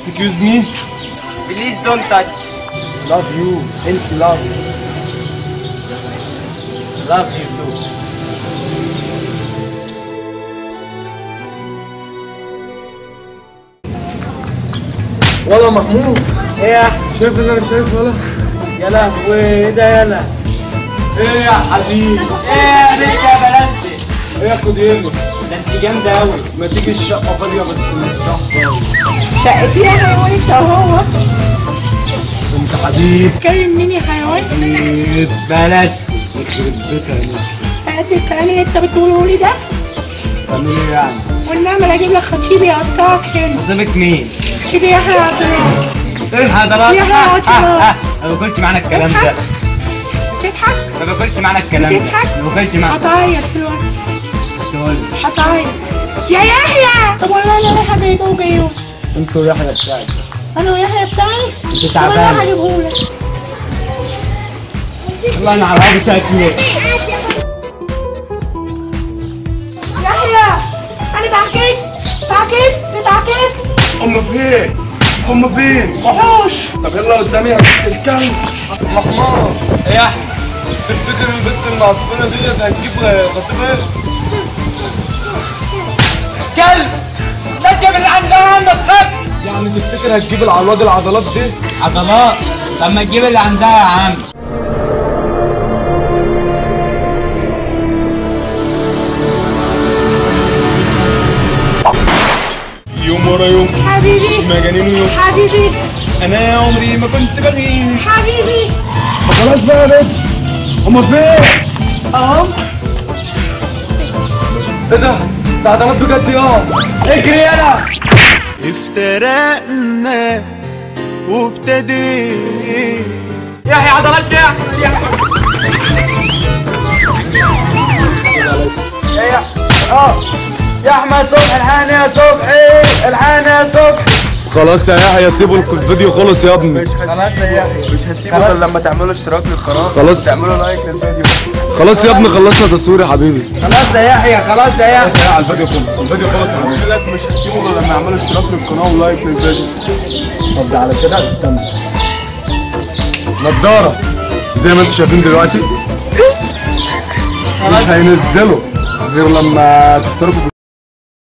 Excuse me. Please don't touch. Love you. انت love. Love you too. والله محمود، ايه يا احمد؟ شايف اللي انا شايفه ولا؟ يا لهوي ايه ده يلا؟ ايه يا حبيبي؟ ايه يا بنت يا بلاستيك؟ ايه خد هنا. ده انت جامده قوي. ما تيجي الشقة فاضية بس مرتاح خالص. شقتي يا حيوان انت وهو. انت حبيب. كلم مين يا حيوان؟ حبيب بلاستيك يخرب بيتها هنا. هات الكلام اللي انت بتقوله لي ده. تعمل ايه يعني؟ والنعمل اجيب لك خطيبي يقطعك هنا. قصدك مين؟ خطيبي يا حيوان. ايه حضرتك؟ يا حيوان. ما باكلش معانا الكلام ده. تضحك؟ ما باكلش معانا الكلام ده. بتضحك؟ ما باكلش معانا. هتعيط دلوقتي. تقول هتعيط. يا يحيى. طب والله انا رايحه بيته وجايه. انت ويحيى بتاعك. انا ويحيى بتاعي. انت طب تعبان. انا هجيبهولك. والله انا على الهوا شكلي. يحيى انا اتعكست. هم فين؟ هم فين؟ وحوش. طب يلا قدامي يا بنت الكلب. الحمار. ايه يا احمد؟ تفتكر البنت المعفنة ديت هتجيب خطيبها؟ كلب! لا تجيب اللي عندها عندك خد! يعني تفتكر هتجيب العواد العضلات دي؟ عضلات؟ طب ما تجيب اللي عندها يا عم. يوم ورا يوم حبيبي. مجانين يوم. حبيبي. انا يا عمري ما كنت بغير. حبيبي. خلاص بقى يا بنت. هما فين؟ اهو. ايه ده؟ ده عضلات بجد يا. اجري يلا. افترقنا وابتديت. يحيى عضلات يا يا احمد صبحي الحقني يا صبحي الحقني يا صبحي. خلاص يا يحيى سيبوا الفيديو خلص يا ابني. خلاص يا يحيى مش هسيبه غير لما تعملوا اشتراك للقناه. خلاص. تعملوا لايك للفيديو. خلاص يا ابني خلصنا تصوير يا حبيبي. خلاص يا يحيى خلاص يا يحيى. على الفيديو كله. الفيديو خلص يا حبيبي. لازم مش هسيبه غير لما يعملوا اشتراك للقناه ولايك للفيديو. طب ده على كده استنى. نضارة زي ما انتم شايفين دلوقتي مش هينزلوا غير لما تشتركوا في